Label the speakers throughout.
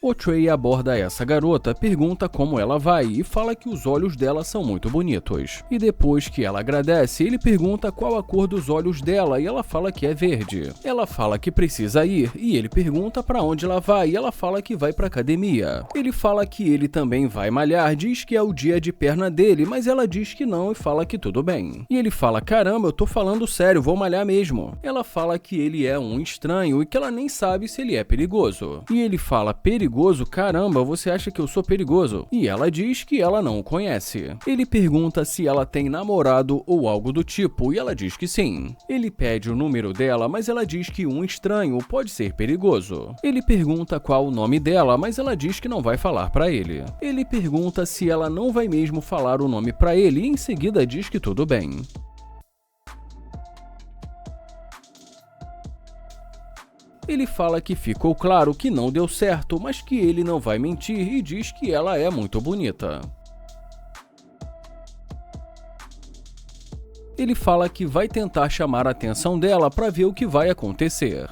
Speaker 1: O Trey aborda essa garota, pergunta como ela vai e fala que os olhos dela são muito bonitos. E depois que ela agradece, ele pergunta qual a cor dos olhos dela e ela fala que é verde. Ela fala que precisa ir e ele pergunta para onde ela vai e ela fala que vai pra academia. Ele fala que ele também vai malhar, diz que é o dia de perna dele, mas ela diz que não e fala que tudo bem. E ele fala: caramba, eu tô falando sério, vou malhar mesmo. Ela fala que ele é um estranho e que ela nem sabe se ele é perigoso. E ele fala: perigoso? Caramba, você acha que eu sou perigoso? E ela diz que ela não o conhece. Ele pergunta se ela tem namorado ou algo do tipo e ela diz que sim. Ele pede o número dela, mas ela diz que um estranho pode ser perigoso. Ele pergunta qual o nome dela, mas ela diz que não vai falar pra ele. Ele pergunta se ela não vai mesmo falar o nome pra ele e em seguida diz que tudo bem. Ele fala que ficou claro que não deu certo, mas que ele não vai mentir e diz que ela é muito bonita. Ele fala que vai tentar chamar a atenção dela para ver o que vai acontecer.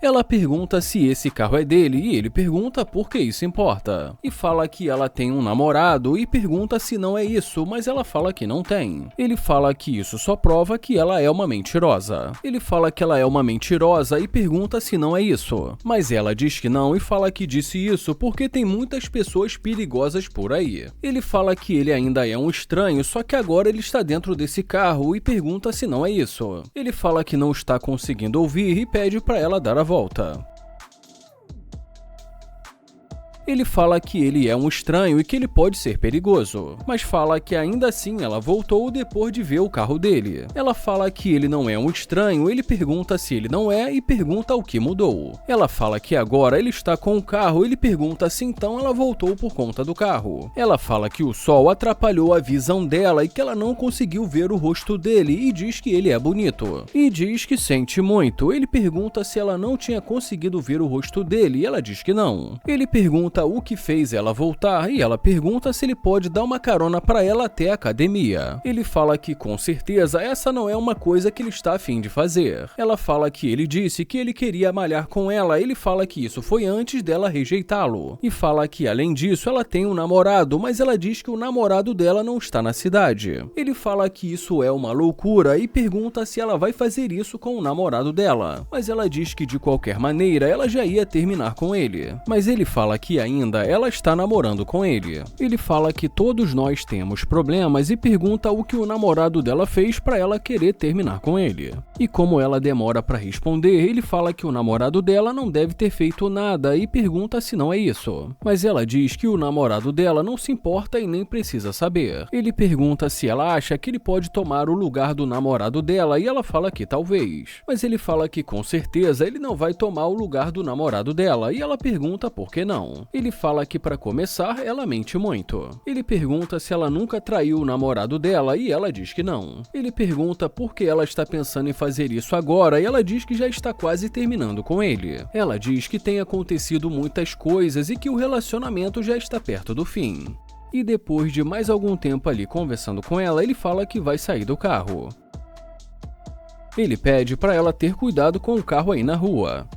Speaker 1: Ela pergunta se esse carro é dele e ele pergunta por que isso importa. E fala que ela tem um namorado e pergunta se não é isso, mas ela fala que não tem. Ele fala que isso só prova que ela é uma mentirosa. Ele fala que ela é uma mentirosa e pergunta se não é isso. Mas ela diz que não e fala que disse isso porque tem muitas pessoas perigosas por aí. Ele fala que ele ainda é um estranho, só que agora ele está dentro desse carro e pergunta se não é isso. Ele fala que não está conseguindo ouvir e pede para ela dar a volta. Ele fala que ele é um estranho e que ele pode ser perigoso, mas fala que ainda assim ela voltou depois de ver o carro dele. Ela fala que ele não é um estranho, ele pergunta se ele não é e pergunta o que mudou. Ela fala que agora ele está com o carro, ele pergunta se então ela voltou por conta do carro. Ela fala que o sol atrapalhou a visão dela e que ela não conseguiu ver o rosto dele e diz que ele é bonito. E diz que sente muito. Ele pergunta se ela não tinha conseguido ver o rosto dele e ela diz que não. Ele pergunta o que fez ela voltar e ela pergunta se ele pode dar uma carona para ela até a academia. Ele fala que com certeza essa não é uma coisa que ele está a fim de fazer. Ela fala que ele disse que ele queria malhar com ela, ele fala que isso foi antes dela rejeitá-lo. E fala que além disso ela tem um namorado, mas ela diz que o namorado dela não está na cidade. Ele fala que isso é uma loucura e pergunta se ela vai fazer isso com o namorado dela. Mas ela diz que de qualquer maneira ela já ia terminar com ele. Mas ele fala que ainda ela está namorando com ele. Ele fala que todos nós temos problemas e pergunta o que o namorado dela fez para ela querer terminar com ele. E como ela demora para responder, ele fala que o namorado dela não deve ter feito nada e pergunta se não é isso. Mas ela diz que o namorado dela não se importa e nem precisa saber. Ele pergunta se ela acha que ele pode tomar o lugar do namorado dela e ela fala que talvez. Mas ele fala que com certeza ele não vai tomar o lugar do namorado dela e ela pergunta por que não. Ele fala que para começar ela mente muito. Ele pergunta se ela nunca traiu o namorado dela e ela diz que não. Ele pergunta por que ela está pensando em fazer isso agora e ela diz que já está quase terminando com ele. Ela diz que tem acontecido muitas coisas e que o relacionamento já está perto do fim. E depois de mais algum tempo ali conversando com ela, ele fala que vai sair do carro. Ele pede para ela ter cuidado com o carro aí na rua.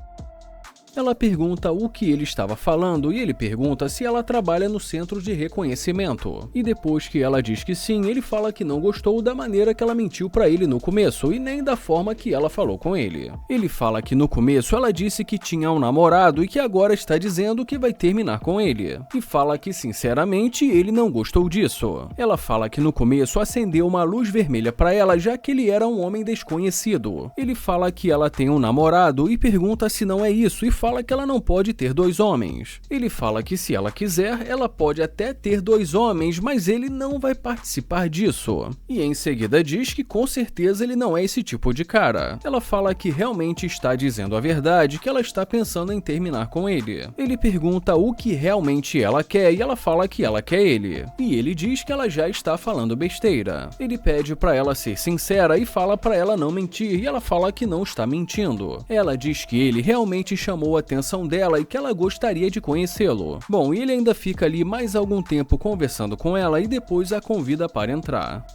Speaker 1: Ela pergunta o que ele estava falando e ele pergunta se ela trabalha no centro de reconhecimento. E depois que ela diz que sim, ele fala que não gostou da maneira que ela mentiu pra ele no começo e nem da forma que ela falou com ele. Ele fala que no começo ela disse que tinha um namorado e que agora está dizendo que vai terminar com ele. E fala que sinceramente ele não gostou disso. Ela fala que no começo acendeu uma luz vermelha pra ela já que ele era um homem desconhecido. Ele fala que ela tem um namorado e pergunta se não é isso e fala que ela não pode ter dois homens. Ele fala que se ela quiser, ela pode até ter dois homens, mas ele não vai participar disso. E em seguida diz que com certeza ele não é esse tipo de cara. Ela fala que realmente está dizendo a verdade, que ela está pensando em terminar com ele. Ele pergunta o que realmente ela quer e ela fala que ela quer ele. E ele diz que ela já está falando besteira. Ele pede para ela ser sincera e fala para ela não mentir e ela fala que não está mentindo. Ela diz que ele realmente chamou a atenção dela e que ela gostaria de conhecê-lo. Bom, ele ainda fica ali mais algum tempo conversando com ela e depois a convida para entrar.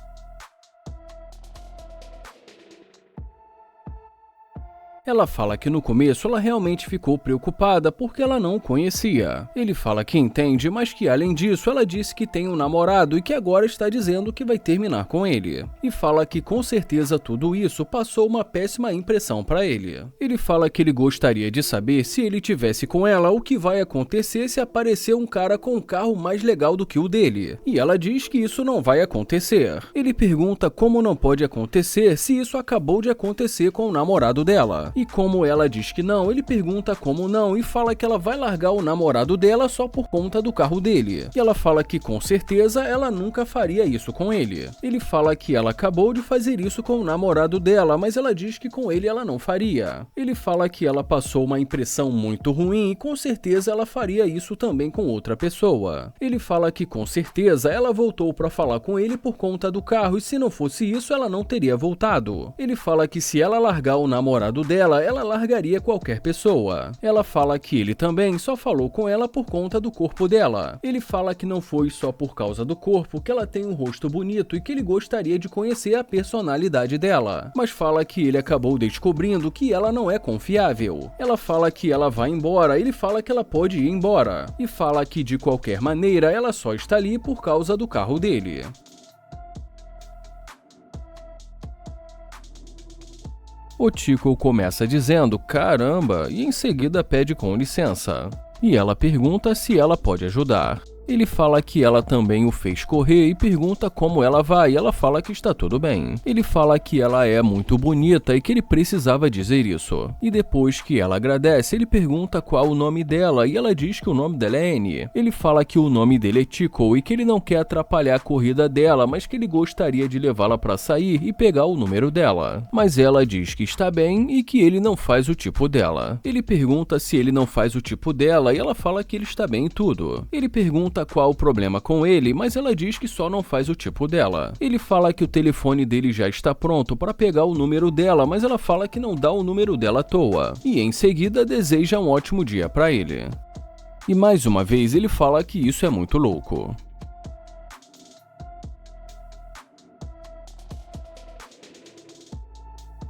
Speaker 1: Ela fala que no começo ela realmente ficou preocupada porque ela não o conhecia. Ele fala que entende, mas que além disso ela disse que tem um namorado e que agora está dizendo que vai terminar com ele. E fala que com certeza tudo isso passou uma péssima impressão para ele. Ele fala que ele gostaria de saber se ele tivesse com ela o que vai acontecer se aparecer um cara com um carro mais legal do que o dele. E ela diz que isso não vai acontecer. Ele pergunta como não pode acontecer se isso acabou de acontecer com o namorado dela. E como ela diz que não, ele pergunta como não e fala que ela vai largar o namorado dela só por conta do carro dele. E ela fala que com certeza ela nunca faria isso com ele. Ele fala que ela acabou de fazer isso com o namorado dela, mas ela diz que com ele ela não faria. Ele fala que ela passou uma impressão muito ruim e com certeza ela faria isso também com outra pessoa. Ele fala que com certeza ela voltou para falar com ele por conta do carro e se não fosse isso ela não teria voltado. Ele fala que se ela largar o namorado dela, ela largaria qualquer pessoa. Ela fala que ele também só falou com ela por conta do corpo dela. Ele fala que não foi só por causa do corpo, que ela tem um rosto bonito e que ele gostaria de conhecer a personalidade dela, mas fala que ele acabou descobrindo que ela não é confiável. Ela fala que ela vai embora, ele fala que ela pode ir embora, e fala que de qualquer maneira ela só está ali por causa do carro dele. O Tico começa dizendo caramba e em seguida pede com licença. E ela pergunta se ela pode ajudar. Ele fala que ela também o fez correr e pergunta como ela vai e ela fala que está tudo bem. Ele fala que ela é muito bonita e que ele precisava dizer isso. E depois que ela agradece, ele pergunta qual o nome dela e ela diz que o nome dela é Annie. Ele fala que o nome dele é Tico e que ele não quer atrapalhar a corrida dela, mas que ele gostaria de levá-la para sair e pegar o número dela. Mas ela diz que está bem e que ele não faz o tipo dela. Ele pergunta se ele não faz o tipo dela e ela fala que ele está bem em tudo. Ele pergunta qual o problema com ele, mas ela diz que só não faz o tipo dela. Ele fala que o telefone dele já está pronto para pegar o número dela, mas ela fala que não dá o número dela à toa. E em seguida deseja um ótimo dia para ele. E mais uma vez ele fala que isso é muito louco.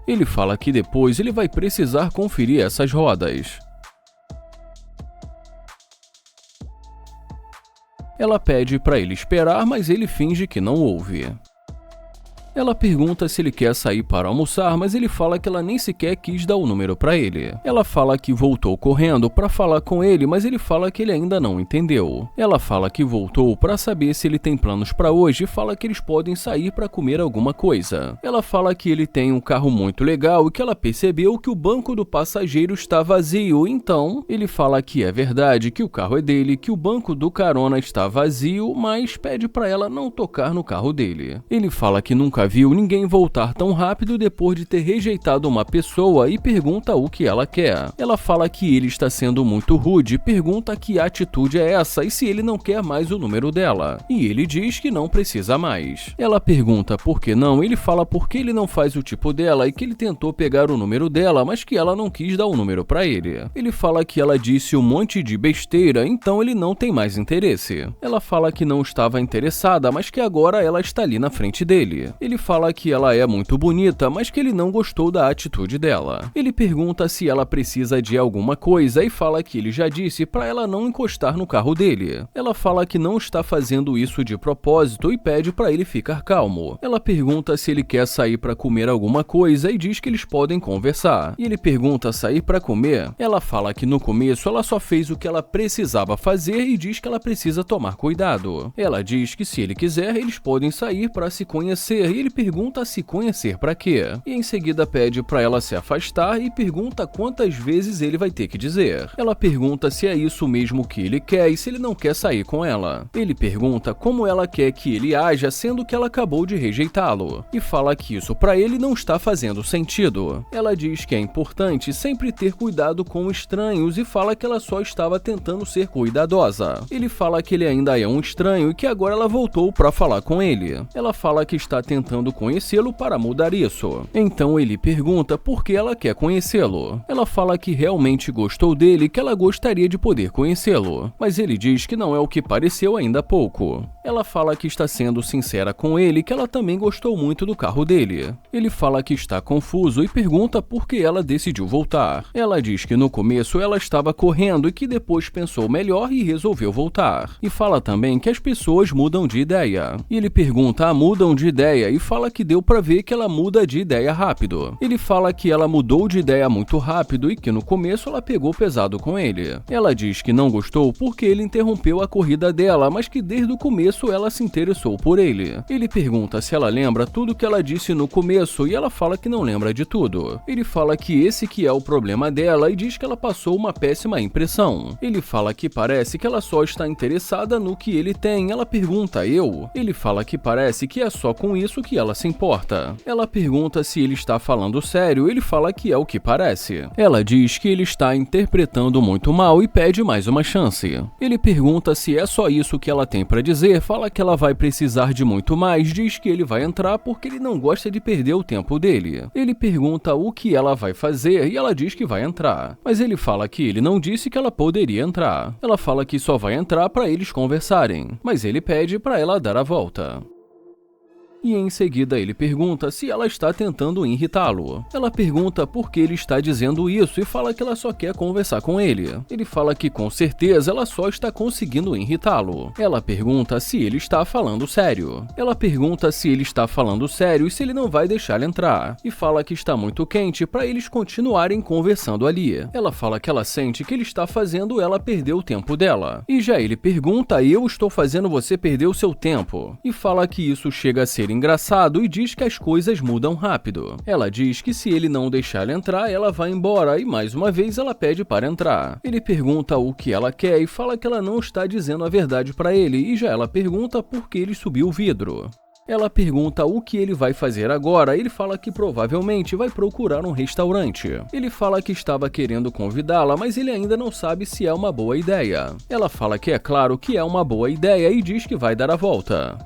Speaker 1: Ele fala que depois ele vai precisar conferir essas rodas. Ela pede para ele esperar, mas ele finge que não ouve. Ela pergunta se ele quer sair para almoçar, mas ele fala que ela nem sequer quis dar o número para ele. Ela fala que voltou correndo para falar com ele, mas ele fala que ele ainda não entendeu. Ela fala que voltou para saber se ele tem planos para hoje e fala que eles podem sair para comer alguma coisa. Ela fala que ele tem um carro muito legal e que ela percebeu que o banco do passageiro está vazio, então ele fala que é verdade, que o carro é dele, que o banco do carona está vazio, mas pede para ela não tocar no carro dele. Ele fala que nunca viu ninguém voltar tão rápido depois de ter rejeitado uma pessoa e pergunta o que ela quer. Ela fala que ele está sendo muito rude e pergunta que atitude é essa e se ele não quer mais o número dela. E ele diz que não precisa mais. Ela pergunta por que não, ele fala porque ele não faz o tipo dela e que ele tentou pegar o número dela, mas que ela não quis dar o número para ele. Ele fala que ela disse um monte de besteira, então ele não tem mais interesse. Ela fala que não estava interessada, mas que agora ela está ali na frente dele. Ele fala que ela é muito bonita, mas que ele não gostou da atitude dela. Ele pergunta se ela precisa de alguma coisa e fala que ele já disse para ela não encostar no carro dele. Ela fala que não está fazendo isso de propósito e pede para ele ficar calmo. Ela pergunta se ele quer sair para comer alguma coisa e diz que eles podem conversar. E ele pergunta sair para comer. Ela fala que no começo ela só fez o que ela precisava fazer e diz que ela precisa tomar cuidado. Ela diz que se ele quiser, eles podem sair para se conhecer e ele pergunta se conhecer para quê. E em seguida pede para ela se afastar e pergunta quantas vezes ele vai ter que dizer. Ela pergunta se é isso mesmo que ele quer e se ele não quer sair com ela. Ele pergunta como ela quer que ele haja, sendo que ela acabou de rejeitá-lo. E fala que isso para ele não está fazendo sentido. Ela diz que é importante sempre ter cuidado com estranhos e fala que ela só estava tentando ser cuidadosa. Ele fala que ele ainda é um estranho e que agora ela voltou para falar com ele. Ela fala que está tentando tentando conhecê-lo para mudar isso. Então ele pergunta por que ela quer conhecê-lo. Ela fala que realmente gostou dele e que ela gostaria de poder conhecê-lo, mas ele diz que não é o que pareceu ainda há pouco. Ela fala que está sendo sincera com ele e que ela também gostou muito do carro dele. Ele fala que está confuso e pergunta por que ela decidiu voltar. Ela diz que no começo ela estava correndo e que depois pensou melhor e resolveu voltar. E fala também que as pessoas mudam de ideia. Ele pergunta mudam de ideia e fala que deu pra ver que ela muda de ideia rápido. Ele fala que ela mudou de ideia muito rápido e que no começo ela pegou pesado com ele. Ela diz que não gostou porque ele interrompeu a corrida dela, mas que desde o começo ela se interessou por ele. Ele pergunta se ela lembra tudo que ela disse no começo e ela fala que não lembra de tudo. Ele fala que esse que é o problema dela e diz que ela passou uma péssima impressão. Ele fala que parece que ela só está interessada no que ele tem. Ela pergunta eu. Ele fala que parece que é só com isso que ela se importa. Ela pergunta se ele está falando sério. Ele fala que é o que parece. Ela diz que ele está interpretando muito mal e pede mais uma chance. Ele pergunta se é só isso que ela tem para dizer. Fala que ela vai precisar de muito mais. Diz que ele vai entrar porque ele não gosta de perder o tempo dele. Ele pergunta o que ela vai fazer e ela diz que vai entrar. Mas ele fala que ele não disse que ela poderia entrar. Ela fala que só vai entrar para eles conversarem. Mas ele pede para ela dar a volta. E em seguida ele pergunta se ela está tentando irritá-lo. Ela pergunta por que ele está dizendo isso e fala que ela só quer conversar com ele. Ele fala que com certeza ela só está conseguindo irritá-lo. Ela pergunta se ele está falando sério. Ela pergunta se ele está falando sério e se ele não vai deixá-la entrar. E fala que está muito quente para eles continuarem conversando ali. Ela fala que ela sente que ele está fazendo ela perder o tempo dela. E já ele pergunta: eu estou fazendo você perder o seu tempo. E fala que isso chega a ser engraçado e diz que as coisas mudam rápido. Ela diz que se ele não deixar ela entrar, ela vai embora e mais uma vez ela pede para entrar. Ele pergunta o que ela quer e fala que ela não está dizendo a verdade para ele e já ela pergunta por que ele subiu o vidro. Ela pergunta o que ele vai fazer agora. Ele fala que provavelmente vai procurar um restaurante. Ele fala que estava querendo convidá-la, mas ele ainda não sabe se é uma boa ideia. Ela fala que é claro que é uma boa ideia e diz que vai dar a volta.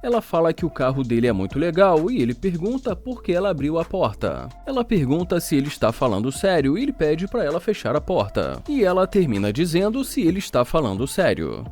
Speaker 1: Ela fala que o carro dele é muito legal e ele pergunta por que ela abriu a porta. Ela pergunta se ele está falando sério e ele pede para ela fechar a porta. E ela termina dizendo se ele está falando sério.